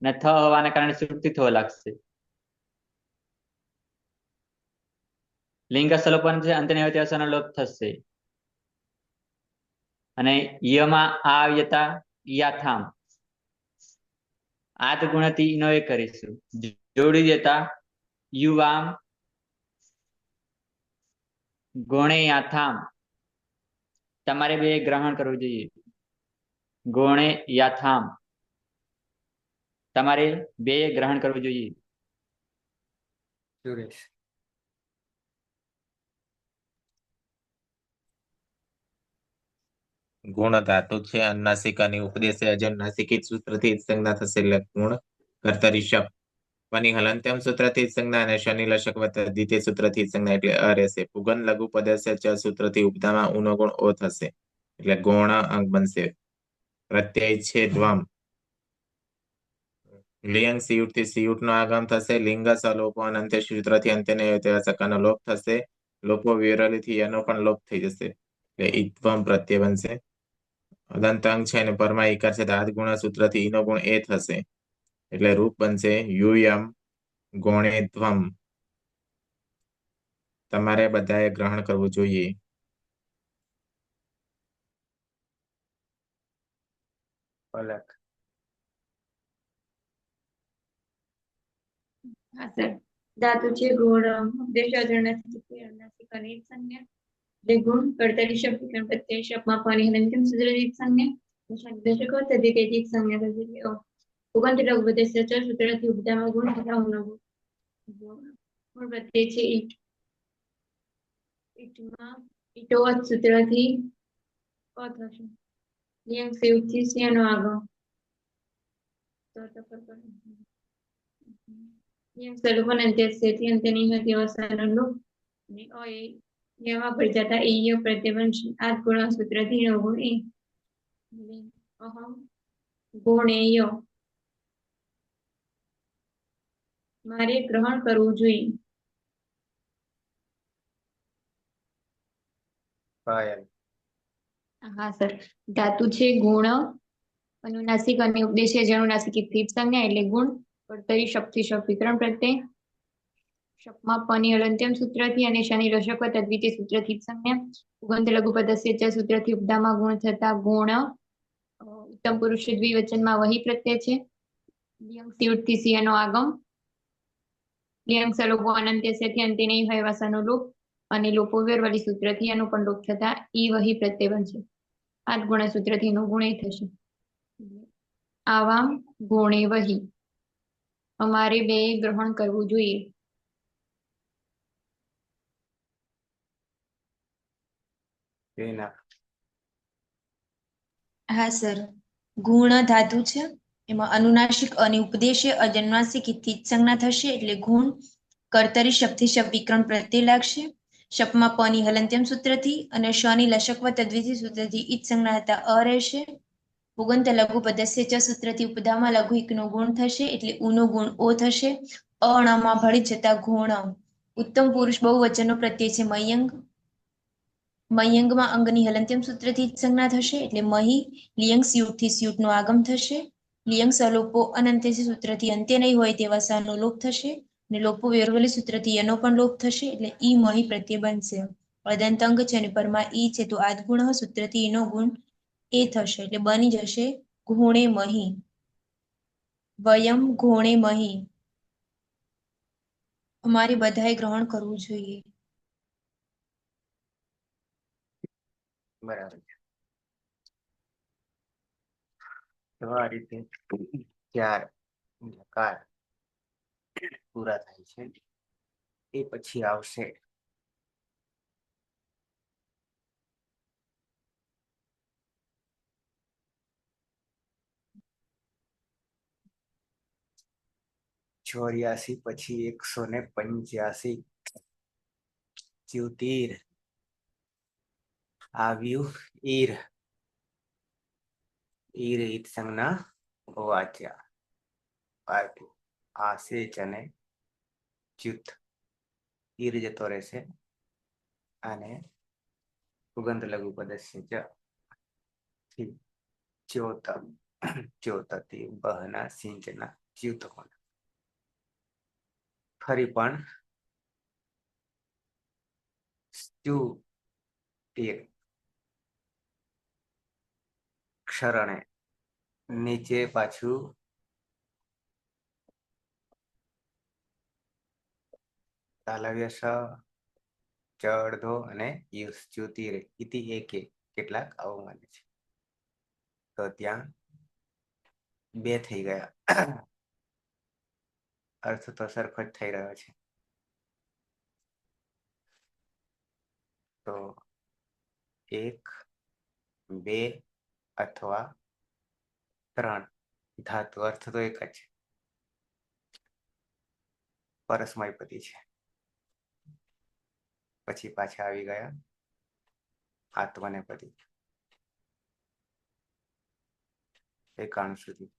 ને થ હોવાના કારણે સીટથી થવા લાગશે. લિંગ સલોપન છે અંતને વ્યવસાયનો લોપ થશે અને યમાં આવ્યતા યાથામ. આત ગુણથી નો એ કરીશું જોડી દેતા યુવામ ગુણે યાથામ. તમારે બે ગ્રહણ કરવું જોઈએ. ગુણે યાથામ તમારે બે ગ્રહણ કરવું જોઈએ. સુરેશ ગુણ ધાતુ છે અનુનાસિક અને ઉપદેશે અજનુનાસિક સૂત્રથી જ સંજ્ઞા થશે એટલે ગુણ. કર્તરી શપ પની હલંત્યમ સૂત્રથી જ સંજ્ઞા અને શનિ લશક દ્વિતીય સૂત્રથી જ સંજ્ઞા એટલે અ રહેશે. પુગન લઘુ પદસ્ય ચ સૂત્રથી ઉપધામાં ઉનો ગુણ ઓ થશે એટલે ગૌણ અંક બનશે. પ્રત્યય છે દ્વમ. લિયંગ સિયુટથી સિયુટ નો આગમ થશે. લિંગ સલોપો અંત્ય સૂત્રથી અંત્યને તેવા સકાનો લોપ થશે. લોપો વિરલીથી એનો પણ લોપ થઈ જશે એટલે ઈત્વમ પ્રત્યય બનશે. અદંત અંગ છે અને પરમાં ઈકાર છે દાદ ગુણ સૂત્રથી ઈનો ગુણ એ થશે એટલે રૂપ બનશે યુયમ ગોણેત્વમ. તમારે બધાએ ગ્રહણ કરવું જોઈએ. પલક હા સર. ધાતુ છે ગુણ ઉપદેશ અજનુનાસિક અને સંજ્ઞા એટલે ગુણ કર્તરી શબ્દ વિકરણ પ્રત્યય શપમાં પાણી હલંત્યમ સૂત્રથી સંજ્ઞા દશકો તદ્ધિતેથી સંજ્ઞા થશે. ઉગંત લઘુ પદસ્ય ચ સૂત્રથી ઉપધામાં ગુણ તથા ઉનો ગુણ પ્રત્યય છે ઈટ. ઈટમાં ઈટોવત સૂત્રથી ક થશે. લિયંગ સિયુટથી સિંહ નો આગમ લિયંગ સલોપન અંત્યસ્યથી અંત્ય નહીં હોય તેવા સનો લોપ અને અ એ યમાં ભળી જતા ઈય પ્રત્યય બનશે. આદ ગુણ સૂત્રથી નો ગુણ એ. અહમ ગુણેય મારે ગ્રહણ કરવું જોઈએ. પાયલ હા સર. ધાતુ છે ગુણ અનુનાસિક અને ઉપદેશ અજનુનાસિક થી સંજ્ઞા એટલે ગુણ. કર્તરી શક્તિ શપ વિકરણ પ્રત્યય શપમાં પની હલંત્યમ સૂત્રથી અને શનિ લશક તદ્વિતીય સૂત્રથી જ સંજ્ઞા. ઉગંત લઘુપદસ્ય ચ સૂત્રથી ઉપધામાં ગુણ થતા ગુણ ઉત્તમ પુરુષ દ્વિવચનમાં વહી પ્રત્યય છે. લિયંગ સિયુટથી સિંહનો આગમ. લિયંગ સલોપો અનંત્યસ્યથી અંતે નહીં હોય એવા સનો લોપ અને લોપો વેરવલી સૂત્રથી એનો પણ લોપ થતા ઈ વહી પ્રત્યય બનશે. આજ ગુણ સૂત્રથી એનો ગુણ એ થશે. આવામ ગુણે વહી. અમારે બે ગ્રહણ કરવું જોઈએ. તેના હા સર, ગુણ ધાતુ છે, એમાં અનુનાસિક અને ઉપદેશે અજન્માસિક થી જ સંજ્ઞા થશે એટલે ગુણ. કર્તરી શબ્દથી શબ્દ વિકરણ પ્રત્યય લાગશે. શપમાં પની હલંત્યમ સૂત્રથી અને શની લશકવ તદ્વિધિ સૂત્રથી ઈજ સંજ્ઞા હતા અ રહેશે. ઉગંત લઘુ પદસ્ય ચ સૂત્રથી ઉપધામાં લઘુ એકનો ગુણ થશે એટલે ઉનો ગુણ ઓ થશે. અણમાં ભળી જતા ગુણ. ઉત્તમ પુરુષ બહુવચનનો પ્રત્યય છે મયંગ. મયંગમાં અંગની હલંત્યમ સૂત્રથી જ સંજ્ઞા થશે એટલે મહી. લિયંગ સ્યુટથી સ્યુટનું આગમ થશે. લિયંગ સલોપો અનંત્ય સૂત્રથી અંત્ય નહીં હોય તેવા સનો લોપ થશે. ને લોપો વેરવલી સૂત્રથી એનો પણ લોપ થશે એટલે ઈ મહી પ્રત્યય બનશે. અદંત અંગ છે અને પરમાં ઈ છે તો આદ ગુણ સૂત્રથી એનો ગુણ એ થશે એટલે બની જશે ગુણે મહી. વયમ ગુણે મહી. અમારે બધાએ ગ્રહણ કરવું જોઈએ. બરાબર છે. તો આ રીતે 4 લકાર પૂરા થાય છે. એ પછી આવશે ચોર્યાસી પછી 185 જ્યોતિર આવ્યું ઈર. ઈર ઈત સંજ્ઞા વાચ્યા આવ્યું આસેચ અને ચ્યુત. ઈર જતો રહેશે અને ઉગંત લઘુ પદસ્ય ચ થી ચ્યોત ચ્યોતથી બહના સિંચના ચ્યુત હોના. ફરી પણ સ્તુતિર ક્ષરણે નીચે પાછું તાલવ્ય સ ચડધો અને યુસ ચ્યુતિર ઇતિ એકે કેટલાક આવું માને છે. તો ત્યાં 2 થઈ ગયા. અર્થ તો સરખો જ થઈ રહ્યો છે. તો 1, 2 અથવા 3 ધાતુ અર્થ તો એક જ છે. પરસ્મયપદી છે. પછી પાછા આવી ગયા આત્મનેપદી 91 સુધી.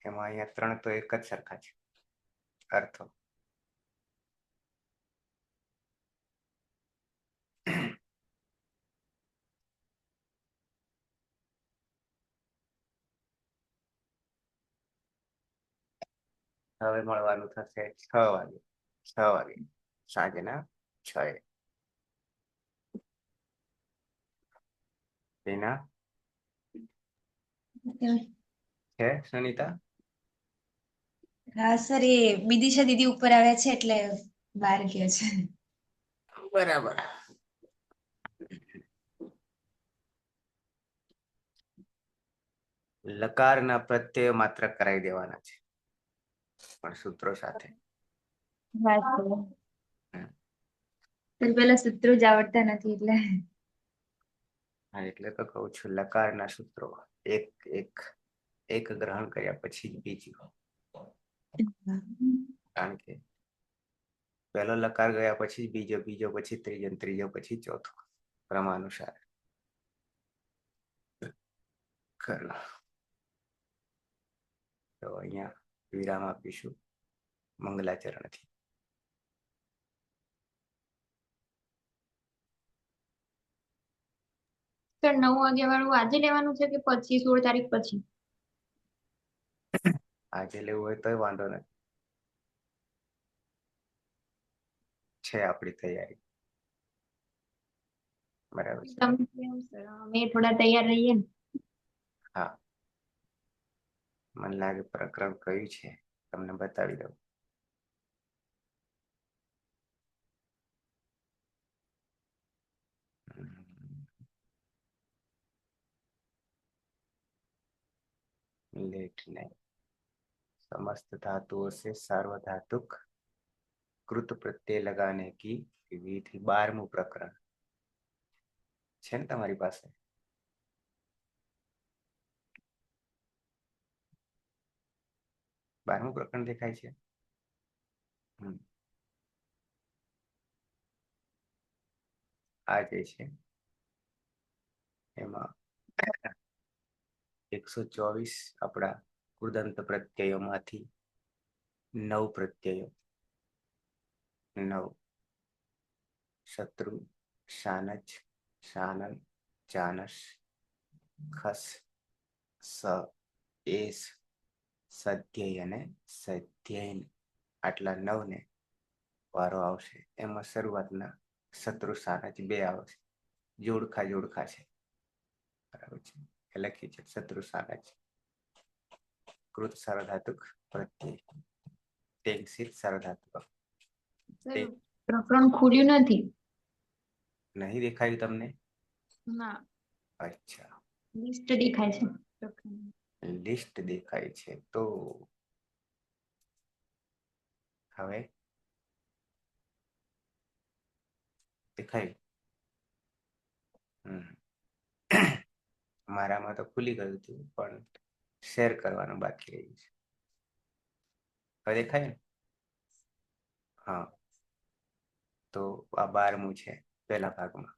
એમાં અહીંયા 3 તો એક જ સરખા છે અર્થો. હવે મળવાનું થશે 6 વાગે. 6 વાગે સાંજના 6. તેના છે સુનીતા. હા સર, એ વિદિશા દીદી ઉપર આવ્યા છે એટલે બહાર ગયા છે. બરાબર. લકારના પ્રત્યય માત્ર કરાવી દેવાના છે પણ સૂત્રો સાથે. પેલા સૂત્રો જ આવડતા નથી એટલે. હા એટલે તો કહું છું લકારના સૂત્રો એક એક એક ગ્રહણ કર્યા પછી બીજું. કારણ કે પહેલો લકાર ગયા પછી બીજો, બીજો પછી ત્રીજો, ત્રીજો પછી ચોથો ક્રમાનુસાર. ખરું. તો અહીંયા વિરામ આપીશું મંગલાચરણથી. સર 9 વાગ્યા વાળું આજે લેવાનું છે કે પછી 16 તારીખ પછી? આજે લેવું હોય તોય વાંધો નથી, છે આપણી તૈયારી. બરાબર છે. તમે કેવું સર, અમે થોડા તૈયાર રહીએ ને. હા, મને લાગે પ્રકરણ કયું છે તમને બતાવી દઉં. लेट नहीं, समस्त धातुओं से सार्वधातुक कृत प्रत्यय लगाने की विधि 12मुं प्रकरण છે ને તમારી પાસે? બારમું પ્રકરણ દેખાય છે. આ જે છે એમાં 124 આપણા કૃદંત પ્રત્યયોમાંથી 9 પ્રત્યયો, 9 શત્રુ, શાનચ, શાનન, જાનસ, ખસ, સ, એસ, સધ્યય અને સધ્યયન, આટલા 9 ને વારો આવશે. એમાં શરૂઆતના શત્રુ શાનચ 2 આવશે, જોડખા જોડખા છે. બરાબર છે, એ લખી છે શત્રુ શાનચ. કૃત સાર્વધાતુક પ્રત્યય, ટેંગસિત સાર્વધાતુક. સર, પ્રકરણ ખુલ્યું નથી. નહીં દેખાયું તમને? ના, અચ્છા, લિસ્ટ દેખાય છે પ્રકરણ. લિસ્ટ દેખાય છે. તો હવે દેખાય. મારામાં તો ખુલી ગયું હતું, પણ શેર કરવાનું બાકી રહ્યું છે. હવે દેખાય ને? હા, તો આ 12મું છે પહેલા ભાગમાં,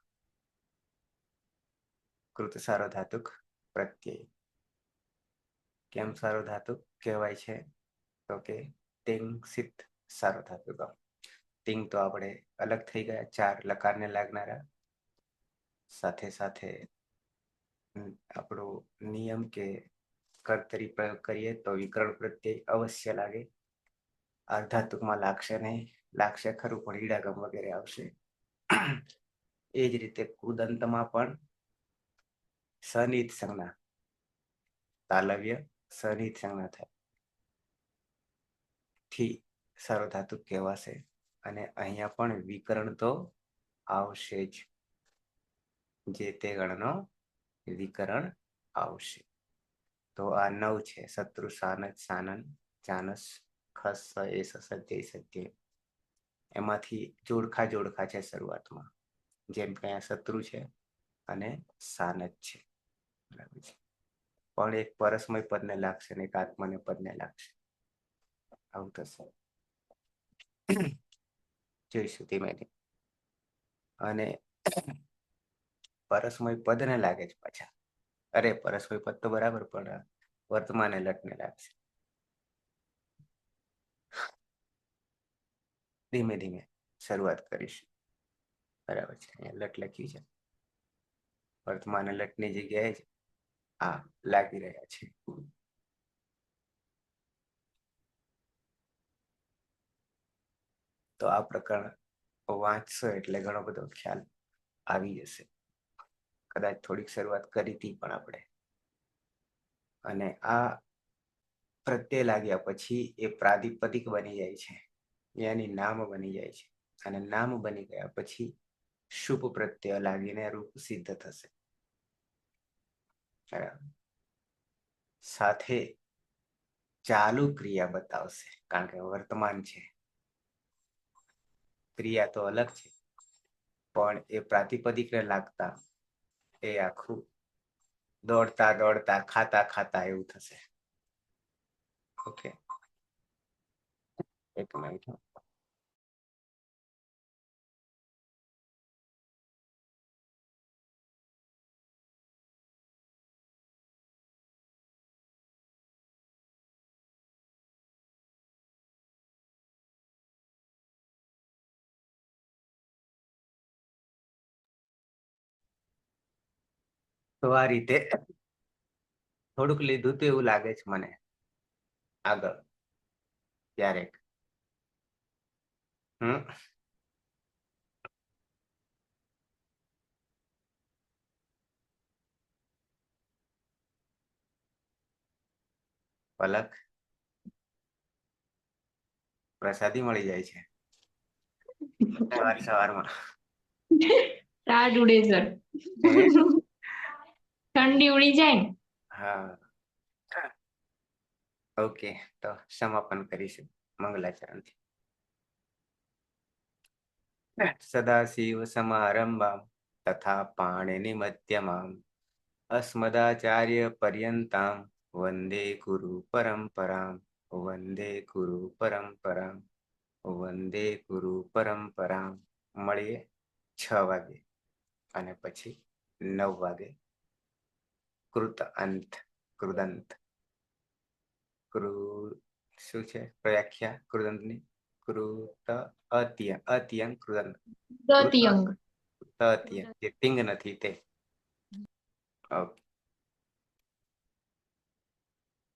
કૃત સાર્વધાતુક પ્રત્યય. કેમ સાર્વધાતુક કહેવાય છે? તો કે ટેંગસિત સાર્વધાતુક. ટિંગ તો આપણે અલગ થઈ ગયા, 4 લકારને લાગનારા. સાથે સાથે આપણો નિયમ કે કર્તરી પ્રયોગ કરીએ તો વિકરણ પ્રત્યય અવશ્ય લાગે. અર્ધાતુકમાં લાગશે નહીં, લાગશે ખરું પણ ઈડાગમ વગેરે આવશે. એ જ રીતે કૃદંતમાં પણ સનિત સંજ્ઞા, તાલવ્ય સનિત સંજ્ઞા થાય થી સાર્વધાતુક કહેવાશે. અને અહીંયા પણ વિકરણ તો આવશે જ, જે તે ગણનો વિકરણ આવશે. તો આ 9 છે, શત્રુ, શાનચ, શાનન, જાનસ, ખસ, એસ, સધ્યય, સધ્યય. એમાંથી જોડખા જોડખા છે શરૂઆતમાં, જેમ કે અહીંયા શત્રુ છે અને શાનચ છે. બરાબર છે, પણ એક પરસ્મય પદને લાગશે ને એક આત્મને પદને લાગશે. આવું થશે, જોઈશું ધીમે ધીમે. અને પરસ્મય પદને લાગે છે પાછા. અરે, પરસ્મય પદ તો બરાબર, પણ વર્તમાને લટને લાગશે. ધીમે ધીમે શરૂઆત કરીશું. બરાબર છે, અહીંયા લટ લખ્યું છે, વર્તમાન લટની જગ્યાએ જ આ લાગી રહ્યા છે. તો આ પ્રકરણ વાંચશો એટલે ઘણો બધો ખ્યાલ આવી જશે. કદાચ થોડીક શરૂઆત કરી હતી પણ આપણે. અને આ પ્રત્યય લાગ્યા પછી એ પ્રાતિપદિક બની જાય છે, એની નામ બની જાય છે. અને નામ બની ગયા પછી શુભ પ્રત્યય લાગીને રૂપ સિદ્ધ થશે. સાથે ચાલુ ક્રિયા બતાવશે, કારણ કે વર્તમાન છે. ક્રિયા તો અલગ છે, પણ એ પ્રાતિપદિકને લાગતા એ આખું દોડતા દોડતા, ખાતા ખાતા એવું થશે. ઓકે, એક મિનિટ. તો આ રીતે થોડુંક લીધું તો એવું લાગે છે મને. આગળ ક્યારેક. પલક, પ્રસાદી મળી જાય છે સવારમાં. ટાઢ ઉડે સર. હે? ઠંડી ઉડી જાય ને. હા, ઓકે, તો સમાપન કરીશું મંગલાચરણથી. સદાશિવ સમારંભામ તથા પાણિનિ મધ્યમામ અસ્મદાચાર્ય પર્યંતામ વંદે ગુરુ પરંપરામ. વંદે ગુરુ પરંપરામ. વંદે ગુરુ પરંપરામ. મળીએ 6 વાગે અને પછી 9 વાગે કૃદંત. શું છે વ્યાખ્યા કૃદંતની? અત્યંત કૃદંત. પ્રત્યંગ. જે ટિંગ નથી તે. ઓકે.